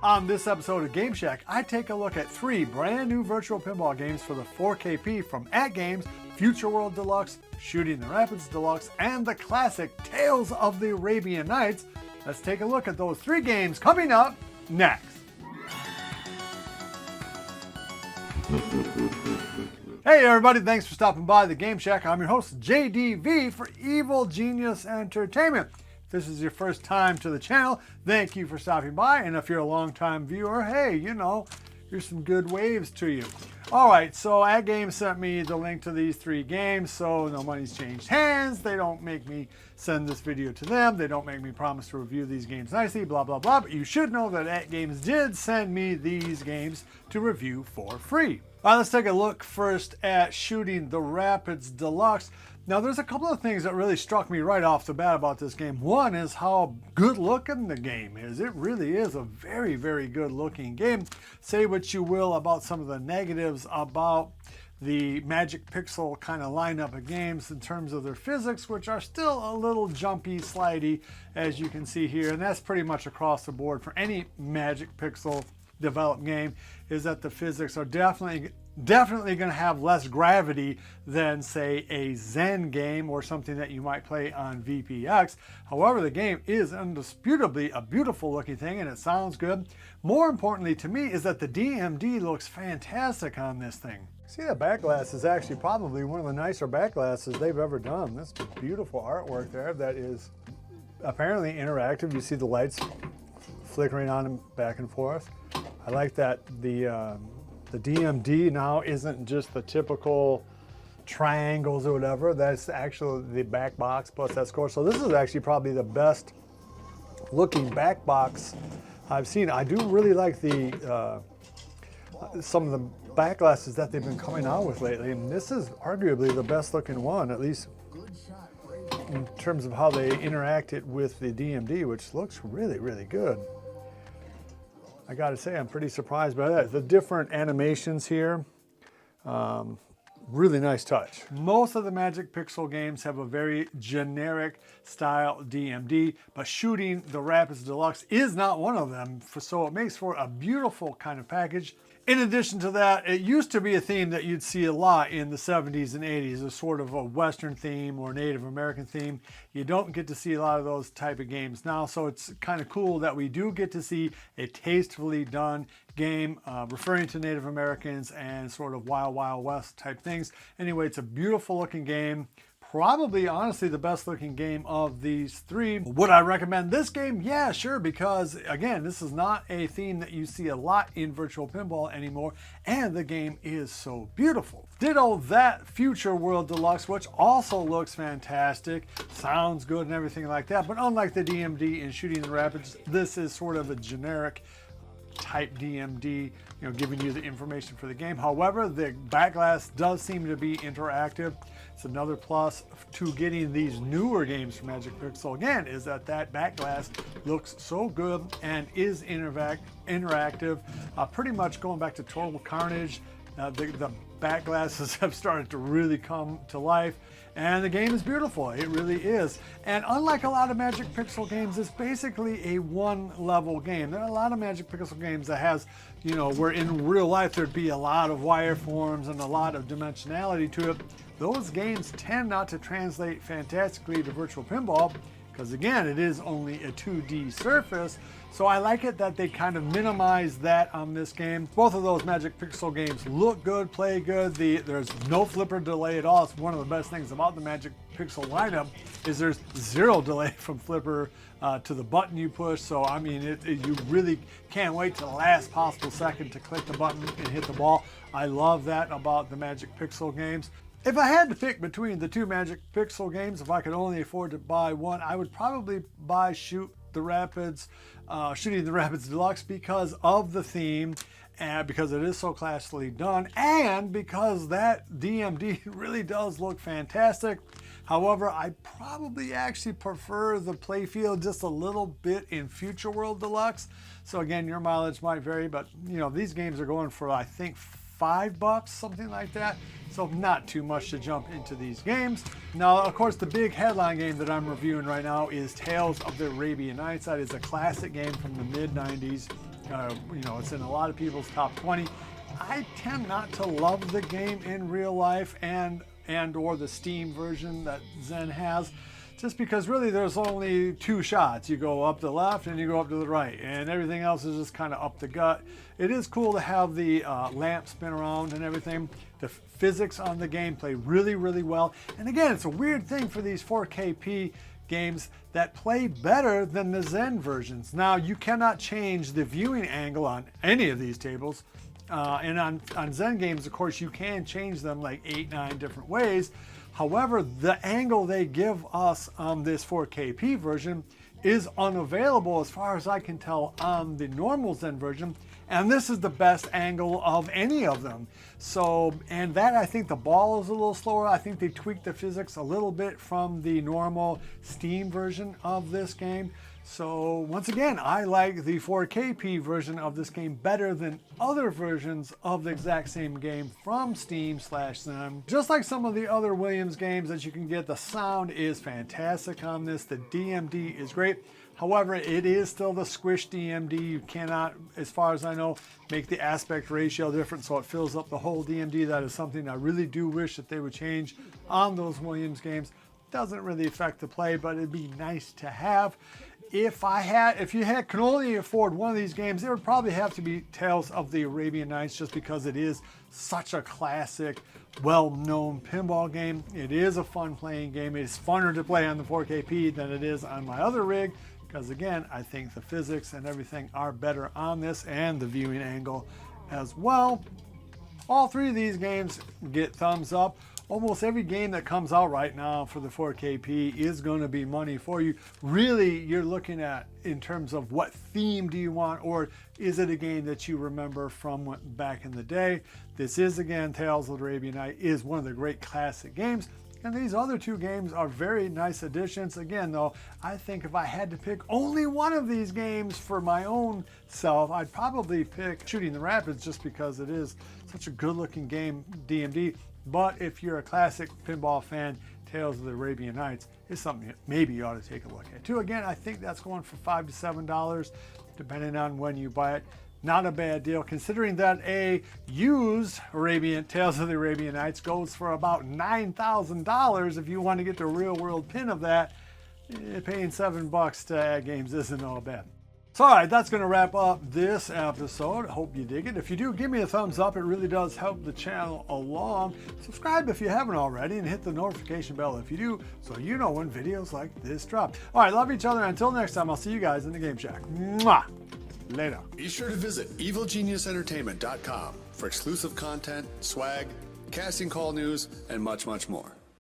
On this episode of Game Shack, I take a look at 3 brand new virtual pinball games for the 4KP from atgames, Future World Deluxe, Shooting the Rapids Deluxe, and the classic Tales of the Arabian Nights. Let's take a look at those 3 games coming up next. Hey everybody, thanks for stopping by the Game Shack. I'm your host JDV for Evil Genius Entertainment. If this is your first time to the channel, thank you for stopping by. And if you're a long-time viewer, hey, you know, here's some good waves to you. All right, so atgames sent me the link to these 3 games, so no money's changed hands. They don't make me send this video to them. They don't make me promise to review these games nicely, blah, blah, blah. But you should know that atgames did send me these games to review for free. All right, let's take a look first at Shooting the Rapids Deluxe. Now, there's a couple of things that really struck me right off the bat about this game. One is how good looking the game is. It really is a very, very good looking game. Say what you will about some of the negatives about the Magic Pixel kind of lineup of games in terms of their physics, which are still a little jumpy, slidey, as you can see here. And that's pretty much across the board for any Magic Pixel developed game, is that the physics are definitely going to have less gravity than, say, a Zen game or something that you might play on VPX. However, the game is indisputably a beautiful looking thing and it sounds good. More importantly to me is that the DMD looks fantastic on this thing. See, that back glass is actually probably one of the nicer back glasses they've ever done. That's beautiful artwork there that is apparently interactive. You see the lights flickering on them back and forth. I like that the DMD now isn't just the typical triangles or whatever. That's actually the back box plus that score. So this is actually probably the best looking back box I've seen. I do really like the some of the back glasses that they've been coming out with lately. And this is arguably the best looking one, at least in terms of how they interacted with the DMD, which looks really, really good. I gotta say, I'm pretty surprised by that. The different animations here, really nice touch. Most of the Magic Pixel games have a very generic style DMD, but Shooting the Rapids Deluxe is not one of them, so it makes for a beautiful kind of package. In addition to that, it used to be a theme that you'd see a lot in the 70s and 80s, a sort of a Western theme or Native American theme. You don't get to see a lot of those type of games now, so it's kind of cool that we do get to see a tastefully done game referring to Native Americans and sort of Wild Wild West type things. Anyway, it's a beautiful looking game. Probably, honestly, the best looking game of these 3. Would I recommend this game? Yeah, sure, because again, this is not a theme that you see a lot in virtual pinball anymore, and the game is so beautiful. Ditto that Future World Deluxe, which also looks fantastic, sounds good and everything like that, but unlike the DMD in Shooting the Rapids, this is sort of a generic type DMD, you know, giving you the information for the game. However, the back glass does seem to be interactive. It's another plus to getting these newer games from Magic Pixel, again, is that back glass looks so good and is interactive. Pretty much going back to Total Carnage, the back glasses have started to really come to life, and the game is beautiful. It really is. And unlike a lot of Magic Pixel games, it's basically a one-level game. There are a lot of Magic Pixel games that has, you know, where in real life there'd be a lot of wireforms and a lot of dimensionality to it. Those games tend not to translate fantastically to virtual pinball because, again, it is only a 2D surface. So I like it that they kind of minimize that on this game. Both of those Magic Pixel games look good, play good. There's no flipper delay at all. It's one of the best things about the Magic Pixel lineup is there's 0 delay from flipper to the button you push. So, I mean, you really can't wait to the last possible second to click the button and hit the ball. I love that about the Magic Pixel games. If I had to pick between the 2 Magic Pixel games, if I could only afford to buy one, I would probably buy Shooting the Rapids Deluxe because of the theme, and because it is so classically done, and because that DMD really does look fantastic. However, I probably actually prefer the playfield just a little bit in Future World Deluxe. So again, your mileage might vary, but you know, these games are going for, I think, $5, something like that. So not too much to jump into these games. Now, of course, the big headline game that I'm reviewing right now is Tales of the Arabian Nights. That is a classic game from the mid-90s. You know, it's in a lot of people's top 20. I tend not to love the game in real life and or the Steam version that Zen has, just because really there's only two shots. You go up the left and you go up to the right, and everything else is just kind of up the gut. It is cool to have the lamp spin around and everything. The physics on the game play really, really well. And again, it's a weird thing for these 4KP games that play better than the Zen versions. Now, you cannot change the viewing angle on any of these tables. And on Zen games, of course, you can change them like 8-9 different ways. However, the angle they give us on this 4KP version is unavailable as far as I can tell on the normal Zen version. And this is the best angle of any of them. So, and that, I think the ball is a little slower. I think they tweaked the physics a little bit from the normal Steam version of this game. So once again, I like the 4KP version of this game better than other versions of the exact same game from Steam/Zen. Just like some of the other Williams games that you can get, the sound is fantastic on this. The DMD is great. However, it is still the squish DMD. You cannot, as far as I know, make the aspect ratio different so it fills up the whole DMD. That is something I really do wish that they would change on those Williams games. Doesn't really affect the play, but it'd be nice to have. If you could only afford one of these games, it would probably have to be Tales of the Arabian Nights, just because it is such a classic, well-known pinball game. It is a fun playing game. It's funner to play on the 4KP than it is on my other rig, because again, I think the physics and everything are better on this, and the viewing angle as well. All three of these games get thumbs up. Almost every game that comes out right now for the 4KP is going to be money for you. Really, you're looking at in terms of what theme do you want, or is it a game that you remember from back in the day? This is, again, Tales of the Arabian Night is one of the great classic games. And these other two games are very nice additions. Again, though, I think if I had to pick only one of these games for my own self, I'd probably pick Shooting the Rapids, just because it is such a good-looking game, DMD. But if you're a classic pinball fan, Tales of the Arabian Nights is something that maybe you ought to take a look at too. Again, I think that's going for $5 to $7, depending on when you buy it. Not a bad deal, considering that a used Tales of the Arabian Nights goes for about $9,000 if you want to get the real world pin of that. Paying $7 to atgames isn't all bad. So all right, that's going to wrap up this episode. Hope you dig it. If you do, give me a thumbs up. It really does help the channel along. Subscribe if you haven't already, and hit the notification bell if you do, so you know when videos like this drop. All right, love each other. Until next time, I'll see you guys in the Game Shack. Mwah! Later. Be sure to visit evilgeniusentertainment.com for exclusive content, swag, casting call news, and much, much more.